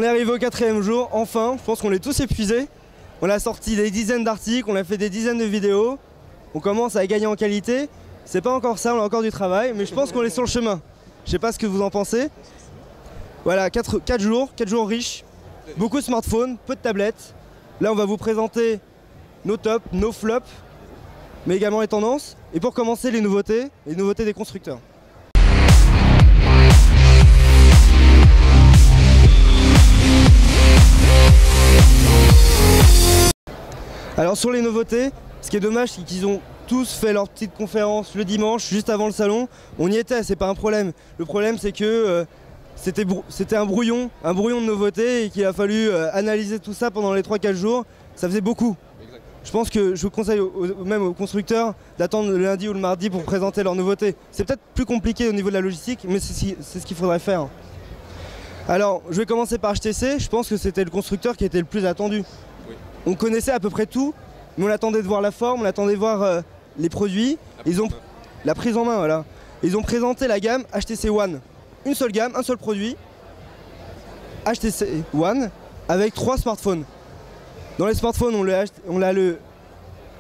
est arrivé au 4e jour, enfin, je pense qu'on est tous épuisés. On a sorti des dizaines d'articles, on a fait des dizaines de vidéos. On commence à gagner en qualité. C'est pas encore ça, on a encore du travail, mais je pense qu'on est sur le chemin. Je sais pas ce que vous en pensez. Voilà, 4 jours riches. Beaucoup de smartphones, peu de tablettes. Là, on va vous présenter nos tops, nos flops, mais également les tendances. Et pour commencer, les nouveautés des constructeurs. Alors sur les nouveautés, ce qui est dommage, c'est qu'ils ont tous fait leur petite conférence le dimanche, juste avant le salon. On y était, c'est pas un problème. Le problème, c'est que c'était un brouillon de nouveautés et qu'il a fallu analyser tout ça pendant les 3-4 jours. Ça faisait beaucoup. Exactement. Je pense que je vous conseille même aux constructeurs d'attendre le lundi ou le mardi pour présenter leurs nouveautés. C'est peut-être plus compliqué au niveau de la logistique, mais c'est ce qu'il faudrait faire. Alors, je vais commencer par HTC. Je pense que c'était le constructeur qui était le plus attendu. Oui. On connaissait à peu près tout, mais on attendait de voir la forme, on attendait de voir les produits. La prise en main, voilà. Ils ont présenté la gamme HTC One. Une seule gamme, un seul produit. HTC One avec 3 smartphones. Dans les smartphones, on a le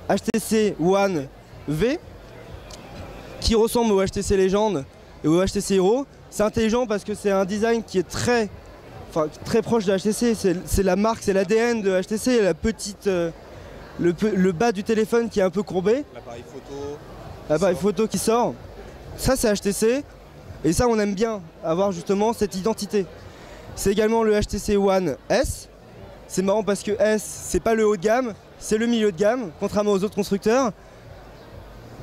HTC One V qui ressemble au HTC Legend et au HTC Hero. C'est intelligent parce que c'est un design qui est très proche de HTC. C'est la marque, c'est l'ADN de HTC, la petite, le bas du téléphone qui est un peu courbé. L'appareil photo qui sort. Ça, c'est HTC. Et ça, on aime bien avoir justement cette identité. C'est également le HTC One S. C'est marrant parce que S, c'est pas le haut de gamme, c'est le milieu de gamme, contrairement aux autres constructeurs.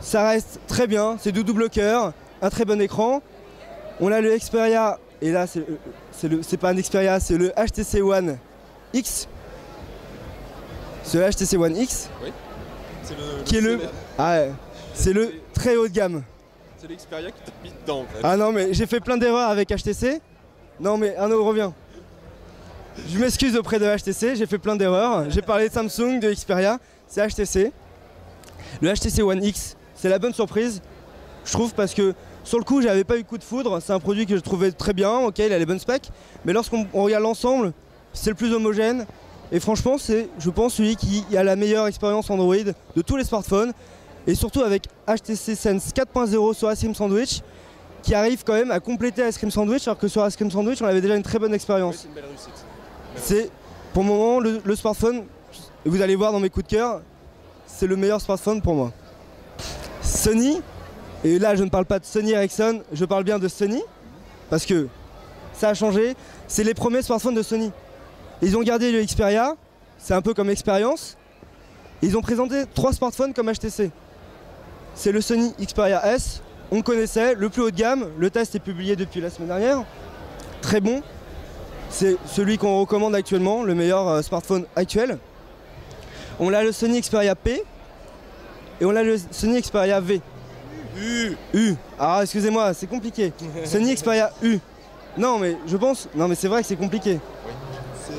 Ça reste très bien, c'est du double cœur, un très bon écran. On a le Xperia, et là c'est pas un Xperia, c'est le HTC One X. C'est le HTC One X, oui. C'est le très haut de gamme. C'est l'Xperia qui t'a mis dedans en fait. Ah non mais j'ai fait plein d'erreurs avec HTC. Non mais Arnaud revient. Je m'excuse auprès de HTC, j'ai fait plein d'erreurs. J'ai parlé de Samsung, de Xperia, c'est HTC. Le HTC One X, c'est la bonne surprise, je trouve, parce que sur le coup, j'avais pas eu coup de foudre. C'est un produit que je trouvais très bien, ok, il a les bonnes specs. Mais lorsqu'on regarde l'ensemble, c'est le plus homogène. Et franchement, c'est, je pense, celui qui a la meilleure expérience Android de tous les smartphones. Et surtout avec HTC Sense 4.0 sur Ice Cream Sandwich, qui arrive quand même à compléter Ice Cream Sandwich, alors que sur Ice Cream Sandwich, on avait déjà une très bonne expérience. Oui, c'est une belle réussite. C'est pour le moment le smartphone, et vous allez voir dans mes coups de cœur, c'est le meilleur smartphone pour moi. Sony, et là je ne parle pas de Sony Ericsson, je parle bien de Sony, parce que ça a changé, c'est les premiers smartphones de Sony. Ils ont gardé le Xperia, c'est un peu comme expérience, ils ont présenté 3 smartphones comme HTC. C'est le Sony Xperia S, on connaissait, le plus haut de gamme, le test est publié depuis la semaine dernière, très bon. C'est celui qu'on recommande actuellement, le meilleur smartphone actuel. On a le Sony Xperia P et on a le Sony Xperia V. U. Ah excusez-moi, c'est compliqué. Sony Xperia U. Non mais je pense, non mais c'est vrai que c'est compliqué. Oui.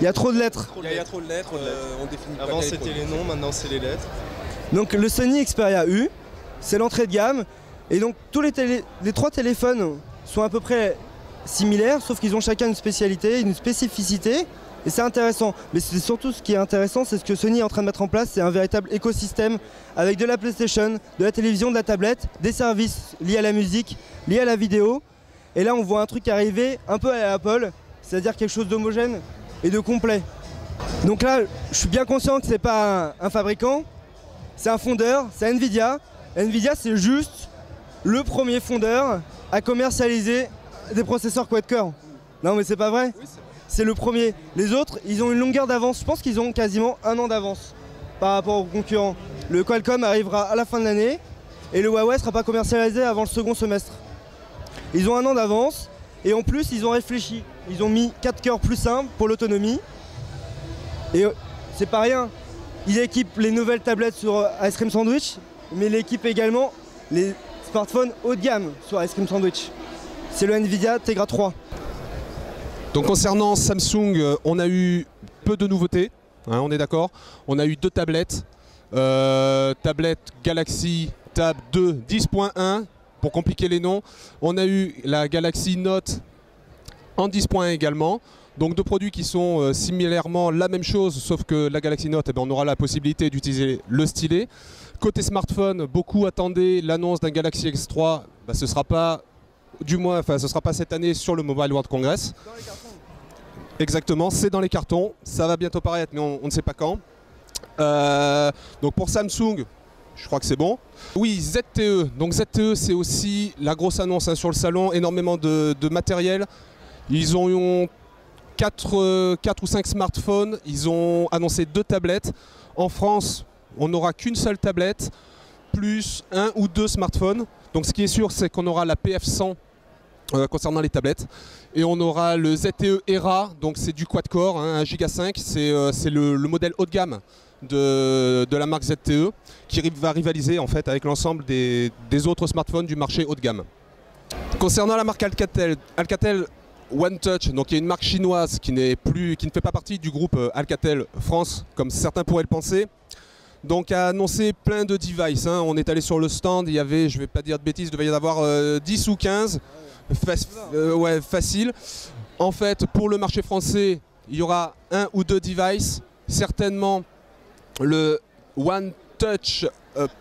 Il y a trop de lettres. Il y a trop de lettres, on définit pas. Avant c'était les noms, maintenant c'est les lettres. Donc le Sony Xperia U, c'est l'entrée de gamme. Et donc tous les 3 téléphones sont à peu près similaires, sauf qu'ils ont chacun une spécialité, une spécificité, et c'est intéressant. Mais c'est surtout ce qui est intéressant, c'est ce que Sony est en train de mettre en place, c'est un véritable écosystème avec de la PlayStation, de la télévision, de la tablette, des services liés à la musique, liés à la vidéo. Et là on voit un truc arriver un peu à la Apple, c'est-à-dire quelque chose d'homogène et de complet. Donc là, je suis bien conscient que c'est pas un fabricant, c'est un fondeur, c'est Nvidia. Nvidia, c'est juste le premier fondeur à commercialiser des processeurs quad-core. Non mais c'est pas vrai, oui, c'est le premier. Les autres, ils ont une longueur d'avance. Je pense qu'ils ont quasiment 1 an d'avance par rapport aux concurrents. Le Qualcomm arrivera à la fin de l'année et le Huawei ne sera pas commercialisé avant le second semestre. Ils ont 1 an d'avance et en plus ils ont réfléchi. Ils ont mis 4 cœurs plus simples pour l'autonomie. Et c'est pas rien. Ils équipent les nouvelles tablettes sur Ice Cream Sandwich, mais ils équipent également les smartphones haut de gamme sur Ice Cream Sandwich. C'est le Nvidia Tegra 3. Donc concernant Samsung, on a eu peu de nouveautés, hein, on est d'accord. On a eu 2 tablettes. Tablette Galaxy Tab 2 10.1 pour compliquer les noms. On a eu la Galaxy Note en 10.1 également. Donc deux produits qui sont similairement la même chose, sauf que la Galaxy Note, on aura la possibilité d'utiliser le stylet. Côté smartphone, beaucoup attendaient l'annonce d'un Galaxy S3. Ce ne sera pas, ce sera pas cette année sur le Mobile World Congress. Dans les cartons. Exactement, c'est dans les cartons. Ça va bientôt paraître, mais on ne sait pas quand. Donc pour Samsung, je crois que c'est bon. Oui, ZTE. Donc ZTE, c'est aussi la grosse annonce sur le salon. Énormément de matériel. Ils ont eu 4 ou 5 smartphones. Ils ont annoncé 2 tablettes. En France, on n'aura qu'une seule tablette, plus 1 ou 2 smartphones. Donc ce qui est sûr, c'est qu'on aura la PF100 concernant les tablettes. Et on aura le ZTE Era, donc c'est du quad-core, 1 Go 5. C'est le modèle haut de gamme de la marque ZTE qui va rivaliser en fait avec l'ensemble des autres smartphones du marché haut de gamme. Concernant la marque Alcatel One Touch, donc il y a une marque chinoise qui ne fait pas partie du groupe Alcatel France, comme certains pourraient le penser. Donc a annoncé plein de devices. On est allé sur le stand, il y avait, je ne vais pas dire de bêtises, il devait y en avoir 10 ou 15. Ouais, facile. En fait, pour le marché français, il y aura 1 ou 2 devices. Certainement le One Touch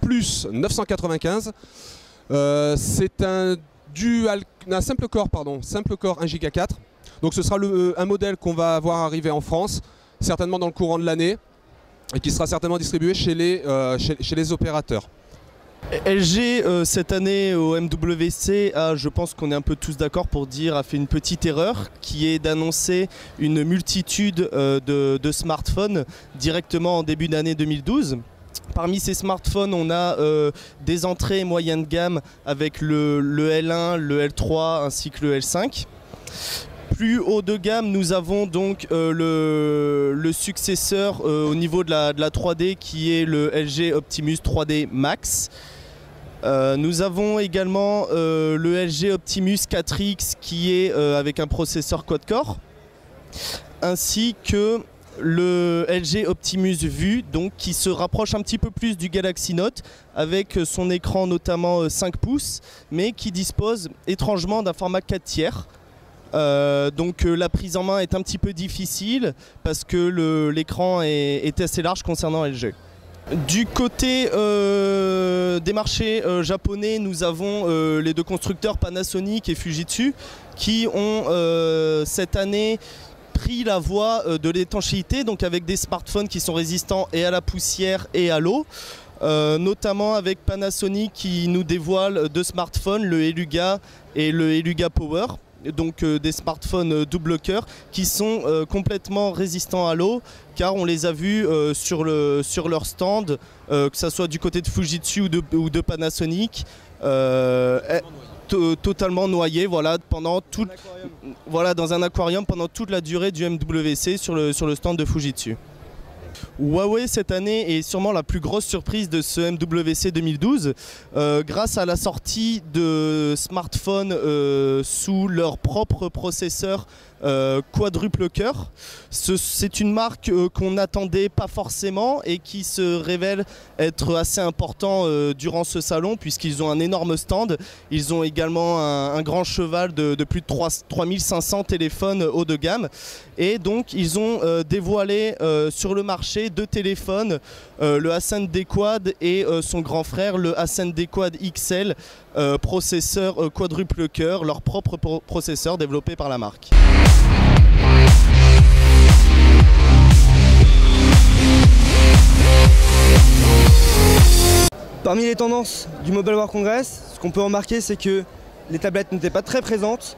Plus 995. C'est un simple core 1 Go 4. Donc ce sera un modèle qu'on va voir arriver en France, certainement dans le courant de l'année, et qui sera certainement distribué chez les opérateurs. LG cette année au MWC je pense qu'on est un peu tous d'accord pour dire, a fait une petite erreur qui est d'annoncer une multitude de smartphones directement en début d'année 2012. Parmi ces smartphones, on a des entrées moyenne de gamme avec le L1, le L3 ainsi que le L5. Plus haut de gamme, nous avons donc le successeur au niveau de la 3D qui est le LG Optimus 3D Max. Nous avons également le LG Optimus 4X qui est avec un processeur quad-core, ainsi que le LG Optimus Vue, donc, qui se rapproche un petit peu plus du Galaxy Note avec son écran notamment 5 pouces, mais qui dispose étrangement d'un format 4 tiers. Donc la prise en main est un petit peu difficile parce que l'écran est assez large concernant LG. Du côté des marchés japonais, nous avons les 2 constructeurs Panasonic et Fujitsu qui ont cette année pris la voie de l'étanchéité, donc avec des smartphones qui sont résistants et à la poussière et à l'eau. Notamment avec Panasonic qui nous dévoile 2 smartphones, le Eluga et le Eluga Power. Donc des smartphones double cœur qui sont complètement résistants à l'eau, car on les a vus sur leur stand, que ce soit du côté de Fujitsu ou de Panasonic, totalement noyés, voilà, dans un aquarium pendant toute la durée du MWC sur le stand de Fujitsu. Huawei cette année est sûrement la plus grosse surprise de ce MWC 2012 grâce à la sortie de smartphones sous leur propre processeur quadruple cœur. C'est une marque qu'on n'attendait pas forcément et qui se révèle être assez important durant ce salon, puisqu'ils ont un énorme stand. Ils ont également un grand cheval de plus de 3500 téléphones haut de gamme, et donc ils ont dévoilé sur le marché 2 téléphones, le Ascend D Quad et son grand frère, le Ascend D Quad XL, processeur quadruple cœur, leur propre processeur développé par la marque. Parmi les tendances du Mobile World Congress, ce qu'on peut remarquer, c'est que les tablettes n'étaient pas très présentes.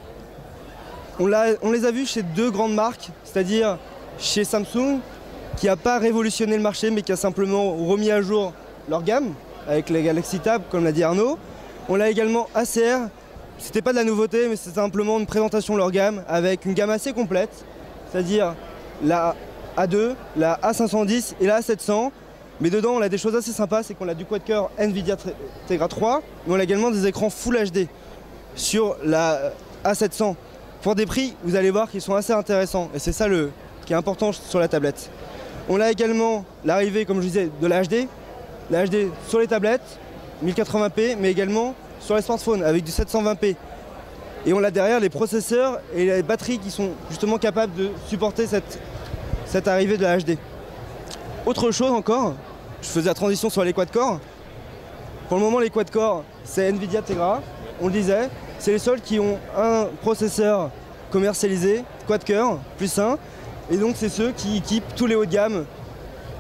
On les a vues chez 2 grandes marques, c'est-à-dire chez Samsung, qui n'a pas révolutionné le marché, mais qui a simplement remis à jour leur gamme, avec les Galaxy Tab, comme l'a dit Arnaud. On l'a également ACR, c'était pas de la nouveauté, mais c'est simplement une présentation de leur gamme, avec une gamme assez complète, c'est-à-dire la A2, la A510 et la A700. Mais dedans, on a des choses assez sympas, c'est qu'on a du quad-core Nvidia Tegra 3, mais on a également des écrans Full HD sur la A700. Pour des prix, vous allez voir qu'ils sont assez intéressants, et c'est ça qui est important sur la tablette. On a également l'arrivée, comme je disais, de la HD sur les tablettes, 1080p, mais également sur les smartphones avec du 720p. Et on a derrière les processeurs et les batteries qui sont justement capables de supporter cette arrivée de la HD. Autre chose encore, je faisais la transition sur les quad-core. Pour le moment, les quad-core, c'est Nvidia Tegra, on le disait. C'est les seuls qui ont un processeur commercialisé, quad-core, plus 1. Et donc, c'est ceux qui équipent tous les hauts de gamme,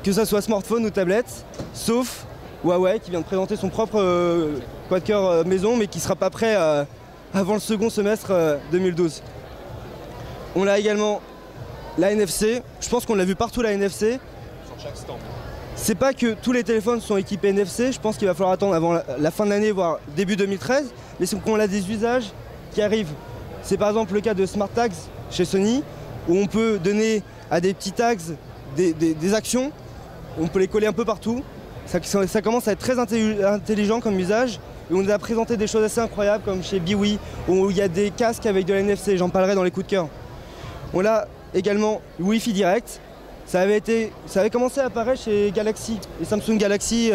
que ce soit smartphone ou tablette, sauf Huawei qui vient de présenter son propre quad-core maison, mais qui ne sera pas prêt avant le second semestre 2012. On a également la NFC. Je pense qu'on l'a vu partout, la NFC. Sur chaque stand. C'est pas que tous les téléphones sont équipés NFC, je pense qu'il va falloir attendre avant la fin de l'année, voire début 2013, mais c'est qu'on a des usages qui arrivent. C'est par exemple le cas de Smart Tags chez Sony, où on peut donner à des petits tags des actions, on peut les coller un peu partout. Ça commence à être très intelligent comme usage, et on nous a présenté des choses assez incroyables comme chez Biwi, où il y a des casques avec de la NFC, j'en parlerai dans les coups de cœur. On a également Wi-Fi Direct. Ça avait commencé à apparaître chez Galaxy et Samsung Galaxy.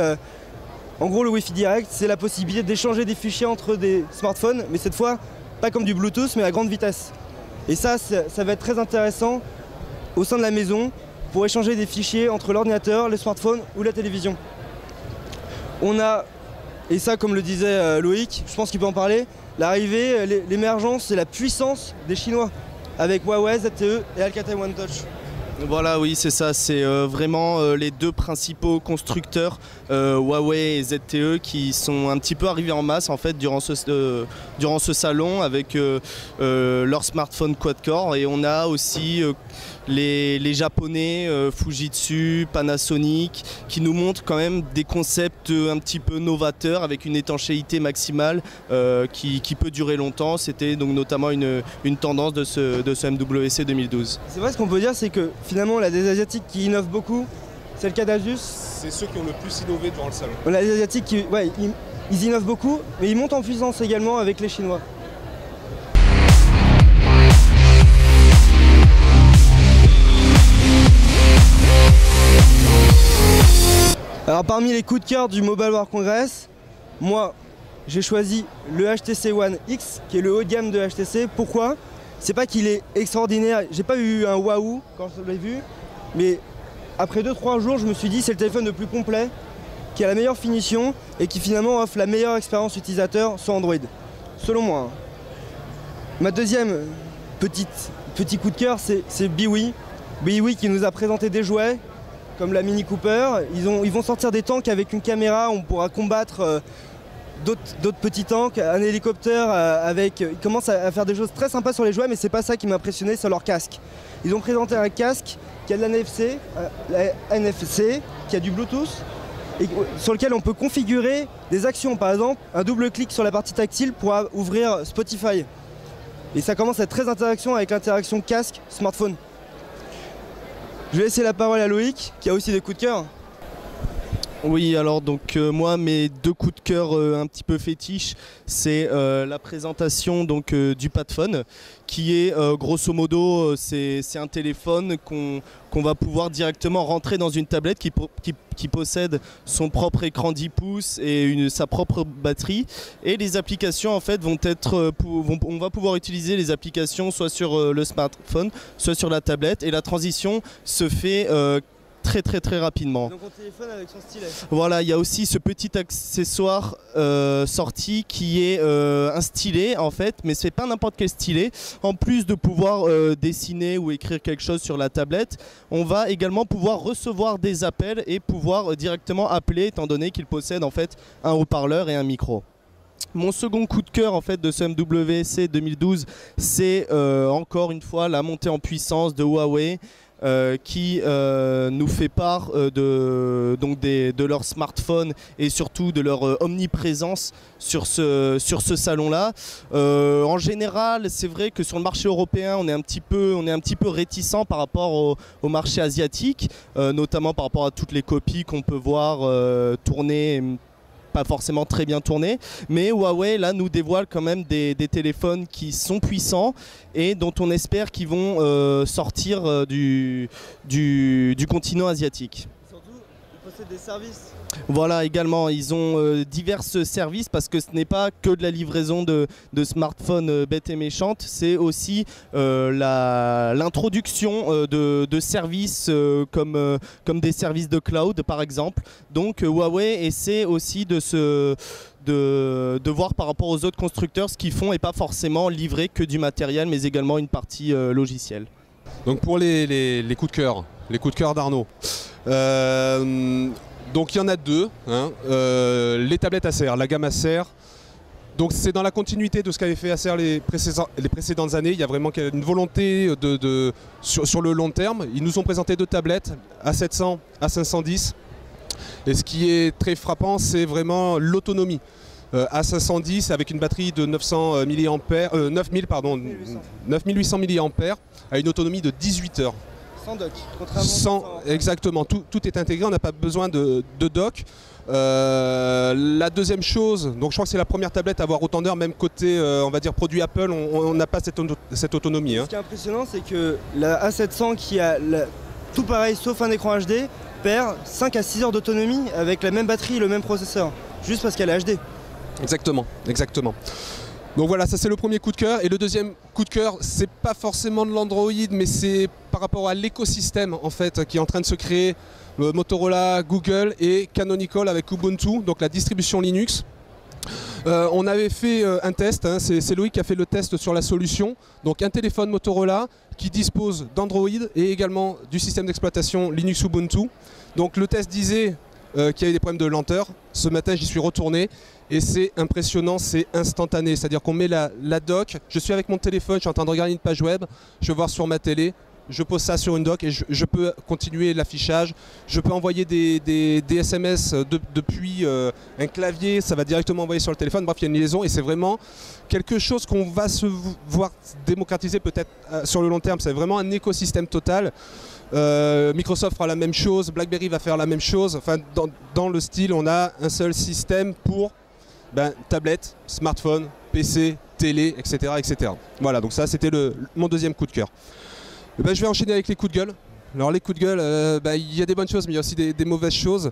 En gros, le Wi-Fi Direct, c'est la possibilité d'échanger des fichiers entre des smartphones, mais cette fois, pas comme du Bluetooth, mais à grande vitesse. Et ça va être très intéressant au sein de la maison pour échanger des fichiers entre l'ordinateur, le smartphone ou la télévision. On a, et ça comme le disait Loïc, je pense qu'il peut en parler, l'arrivée, l'émergence et la puissance des Chinois avec Huawei, ZTE et Alcatel One Touch. Voilà, oui, c'est ça, c'est vraiment les deux principaux constructeurs, Huawei et ZTE, qui sont un petit peu arrivés en masse en fait durant ce salon avec leur smartphone quad-core, et on a aussi les japonais, Fujitsu, Panasonic, qui nous montrent quand même des concepts un petit peu novateurs avec une étanchéité maximale qui peut durer longtemps. C'était donc notamment une tendance de ce MWC 2012. C'est vrai, ce qu'on peut dire, c'est que finalement on a des Asiatiques qui innovent beaucoup. C'est le cas d'Asus. C'est ceux qui ont le plus innové durant le salon. On a des Asiatiques qui ils innovent beaucoup, mais ils montent en puissance également avec les Chinois. Alors parmi les coups de cœur du Mobile World Congress, moi j'ai choisi le HTC One X, qui est le haut de gamme de HTC. Pourquoi? C'est pas qu'il est extraordinaire, j'ai pas eu un waouh quand je l'ai vu, mais après 2-3 jours je me suis dit c'est le téléphone le plus complet, qui a la meilleure finition et qui finalement offre la meilleure expérience utilisateur sur Android, selon moi. Ma deuxième petit coup de cœur, c'est Biwi. Biwi qui nous a présenté des jouets comme la Mini Cooper. Ils vont sortir des tanks avec une caméra, on pourra combattre d'autres petits tanks, un hélicoptère ils commencent à faire des choses très sympas sur les jouets, mais c'est pas ça qui m'a impressionné sur leur casque. Ils ont présenté un casque qui a de la NFC, qui a du Bluetooth, et sur lequel on peut configurer des actions, par exemple un double clic sur la partie tactile pour ouvrir Spotify. Et ça commence à être très interaction avec l'interaction casque-smartphone. Je vais laisser la parole à Loïc, qui a aussi des coups de cœur. Oui, alors donc moi mes deux coups de cœur un petit peu fétiches, c'est la présentation donc du Padphone, qui est grosso modo c'est un téléphone qu'on va pouvoir directement rentrer dans une tablette qui possède son propre écran 10 pouces et sa propre batterie, et les applications en fait on va pouvoir utiliser les applications soit sur le smartphone, soit sur la tablette, et la transition se fait très rapidement. Donc on téléphone avec son stylet. Voilà, il y a aussi ce petit accessoire sorti qui est un stylet en fait, mais c'est pas n'importe quel stylet. En plus de pouvoir dessiner ou écrire quelque chose sur la tablette, on va également pouvoir recevoir des appels et pouvoir directement appeler, étant donné qu'il possède en fait un haut-parleur et un micro. Mon second coup de cœur en fait de ce MWC 2012, c'est encore une fois la montée en puissance de Huawei. Qui nous fait part de leur smartphone et surtout de leur omniprésence sur ce salon-là. En général, c'est vrai que sur le marché européen, on est un petit peu réticent par rapport au marché asiatique, notamment par rapport à toutes les copies qu'on peut voir tourner, pas forcément très bien tourné, mais Huawei là nous dévoile quand même des téléphones qui sont puissants et dont on espère qu'ils vont sortir du continent asiatique. Surtout, il c'est des services. Voilà, également, ils ont divers services parce que ce n'est pas que de la livraison de smartphones bêtes et méchantes, c'est aussi l'introduction de services comme des services de cloud par exemple. Donc Huawei essaie aussi de voir par rapport aux autres constructeurs ce qu'ils font et pas forcément livrer que du matériel mais également une partie logicielle. Donc pour les coups de cœur, d'Arnaud. Donc il y en a deux, hein. Les tablettes Acer, la gamme Acer. Donc c'est dans la continuité de ce qu'avait fait Acer les précédentes années. Il y a vraiment une volonté sur le long terme. Ils nous ont présenté deux tablettes, A700, A510. Et ce qui est très frappant, c'est vraiment l'autonomie. A510 avec une batterie de 9800 mAh à une autonomie de 18 heures. Sans dock, contrairement exactement, tout est intégré, on n'a pas besoin de dock. La deuxième chose, donc je crois que c'est la première tablette à avoir autant d'heures, même côté on va dire produit Apple, on n'a pas cette autonomie. Hein. Ce qui est impressionnant, c'est que la A700 qui a tout pareil sauf un écran HD perd 5 à 6 heures d'autonomie avec la même batterie et le même processeur, juste parce qu'elle est HD. Exactement. Donc voilà, ça c'est le premier coup de cœur. Et le deuxième coup de cœur, c'est pas forcément de l'Android, mais c'est par rapport à l'écosystème en fait qui est en train de se créer. Motorola, Google et Canonical avec Ubuntu, donc la distribution Linux. On avait fait un test, hein, c'est Loïc qui a fait le test sur la solution. Donc un téléphone Motorola qui dispose d'Android et également du système d'exploitation Linux Ubuntu. Donc le test disait qu'il y avait des problèmes de lenteur. Ce matin j'y suis retourné et c'est impressionnant, c'est instantané. C'est-à-dire qu'on met la dock, je suis avec mon téléphone, je suis en train de regarder une page web, je vais voir sur ma télé, je pose ça sur une dock et je peux continuer l'affichage. Je peux envoyer des SMS depuis un clavier, ça va directement envoyer sur le téléphone. Bref, il y a une liaison et c'est vraiment quelque chose qu'on va se voir démocratiser peut-être sur le long terme. C'est vraiment un écosystème total. Microsoft fera la même chose, BlackBerry va faire la même chose. Enfin, dans le style, on a un seul système pour tablette, smartphone, PC, télé, etc. etc. Voilà, donc ça c'était mon deuxième coup de cœur. Je vais enchaîner avec les coups de gueule. Alors les coups de gueule, il y a des bonnes choses mais il y a aussi des mauvaises choses.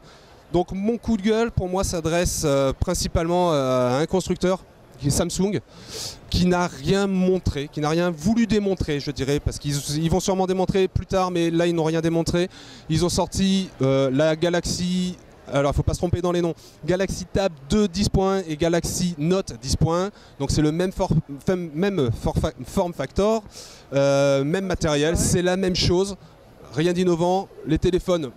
Donc mon coup de gueule pour moi s'adresse principalement à un constructeur qui est Samsung, qui n'a rien montré, qui n'a rien voulu démontrer je dirais, parce qu'ils vont sûrement démontrer plus tard mais là ils n'ont rien démontré. Ils ont sorti la Galaxy, alors il ne faut pas se tromper dans les noms, Galaxy Tab 2 10.1 et Galaxy Note 10.1, donc c'est le même form factor, même matériel, c'est la même chose, rien d'innovant, les téléphones,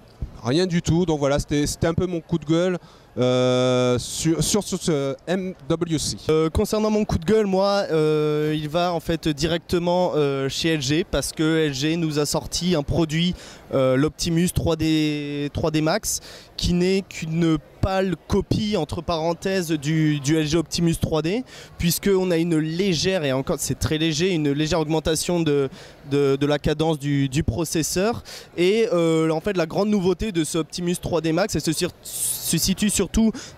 rien du tout, donc voilà, c'était un peu mon coup de gueule. Sur ce MWC. Concernant mon coup de gueule, moi, il va en fait directement chez LG parce que LG nous a sorti un produit, l'Optimus 3D Max, qui n'est qu'une pâle copie entre parenthèses du LG Optimus 3D, puisqu'on a une légère, et encore c'est très léger, une légère augmentation de la cadence du processeur. Et en fait la grande nouveauté de ce Optimus 3D Max, elle se situe surtout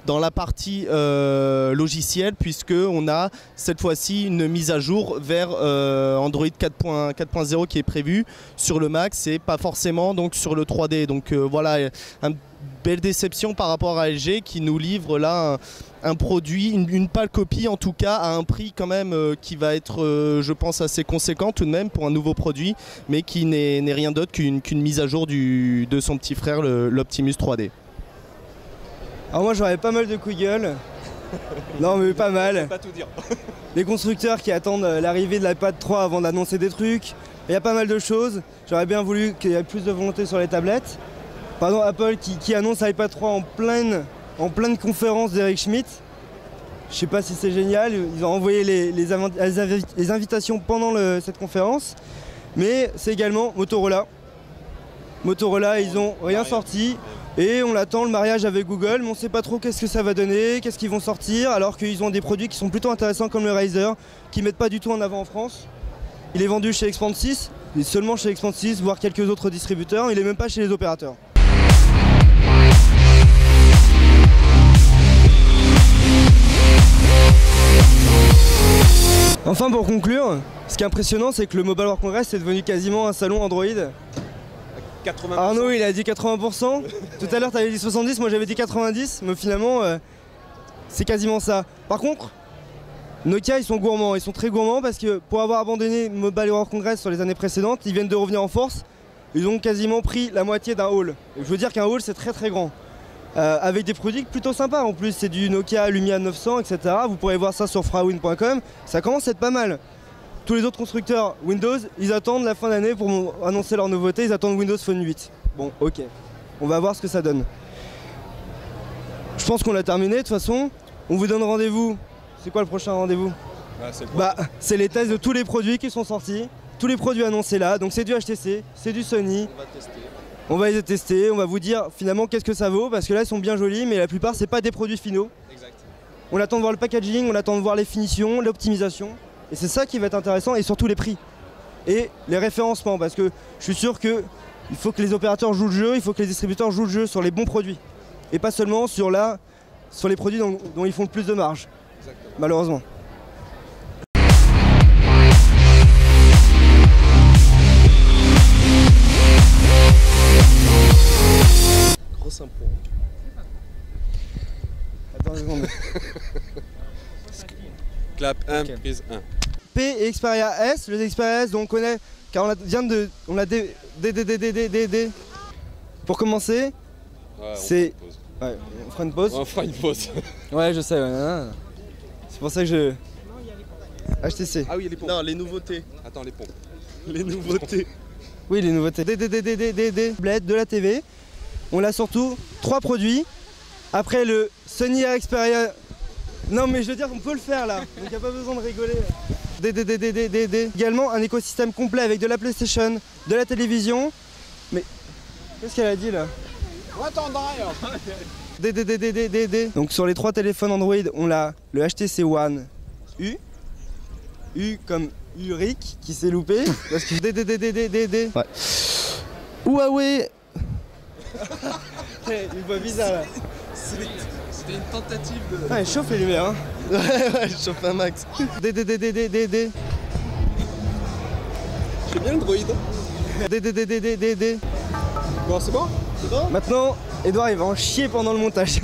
dans la partie logicielle, puisqu'on a cette fois-ci une mise à jour vers Android 4.0 qui est prévue sur le Max et pas forcément donc sur le 3D. Donc voilà, une belle déception par rapport à LG qui nous livre là un produit, une pâle copie en tout cas, à un prix quand même qui va être je pense assez conséquent tout de même pour un nouveau produit, mais qui n'est rien d'autre qu'une mise à jour de son petit frère, l'Optimus 3D. Alors moi j'aurais pas mal de coups de gueule. Non mais pas mal. Pas tout dire. Les constructeurs qui attendent l'arrivée de l'iPad 3 avant d'annoncer des trucs. Il y a pas mal de choses. J'aurais bien voulu qu'il y ait plus de volonté sur les tablettes. Pardon, Apple qui annonce l'iPad 3 en pleine conférence d'Eric Schmidt. Je sais pas si c'est génial. Ils ont envoyé les invitations pendant cette conférence. Mais c'est également Motorola. Motorola, ils ont rien sorti. Et on attend le mariage avec Google, mais on ne sait pas trop qu'est-ce que ça va donner, qu'est-ce qu'ils vont sortir, alors qu'ils ont des produits qui sont plutôt intéressants comme le Razer, qui ne mettent pas du tout en avant en France. Il est vendu chez Xpansys, il est seulement chez Xpansys, voire quelques autres distributeurs, il n'est même pas chez les opérateurs. Enfin pour conclure, ce qui est impressionnant c'est que le Mobile World Congress est devenu quasiment un salon Android. 80%. Arnaud il a dit 80%. Tout à l'heure tu avais dit 70, moi j'avais dit 90, mais finalement c'est quasiment ça. Par contre, Nokia ils sont gourmands, ils sont très gourmands parce que pour avoir abandonné Mobile World Congress sur les années précédentes, ils viennent de revenir en force. Ils ont quasiment pris la moitié d'un hall. Je veux dire qu'un hall c'est très très grand. Avec des produits plutôt sympas en plus, c'est du Nokia Lumia 900 etc. Vous pourrez voir ça sur frawin.com, ça commence à être pas mal. Tous les autres constructeurs Windows, ils attendent la fin d'année pour annoncer leur nouveauté, ils attendent Windows Phone 8. Bon ok, on va voir ce que ça donne. Je pense qu'on a terminé de toute façon, on vous donne rendez-vous. C'est quoi le prochain rendez-vous? C'est les tests de tous les produits qui sont sortis, tous les produits annoncés là, donc c'est du HTC, c'est du Sony. On va tester. On va les tester, on va vous dire finalement qu'est-ce que ça vaut, parce que là ils sont bien jolis, mais la plupart c'est pas des produits finaux. Exact. On attend de voir le packaging, on attend de voir les finitions, l'optimisation, et c'est ça qui va être intéressant, et surtout les prix. Et les référencements, parce que je suis sûr que il faut que les opérateurs jouent le jeu, il faut que les distributeurs jouent le jeu sur les bons produits. Et pas seulement sur les produits dont ils font le plus de marge. Exactement. Malheureusement. Grosse impro. Attends une seconde. Clap 1, Ok. prise 1. P et Xperia S, le Xperia S dont on connaît, car on l'a D. Pour commencer, c'est... Ouais, on fera une pause. On fera une pause. Ouais, je sais, ouais. C'est pour ça que je... HTC. Ah oui, les pompes. Non, les nouveautés. Attends, les pompes. Les nouveautés. Oui, les nouveautés. Bled de la TV. On a surtout 3 produits. Après le Sony Xperia... Non mais je veux dire, on peut le faire là. Donc il n'y a pas besoin de rigoler. Également un écosystème complet avec de la PlayStation, de la télévision. Mais qu'est-ce qu'elle a dit là? Donc sur les 3 téléphones Android, on a le HTC One U. U comme Ulrich qui s'est loupé. Parce que Ouais. Huawei. Une voix bizarre là. C'était une tentative de... Ah, il chauffe les lumières hein. Ouais, je chauffe un max. C'est bien le droïde. Bon, c'est bon? Maintenant, Edouard il va en chier pendant le montage.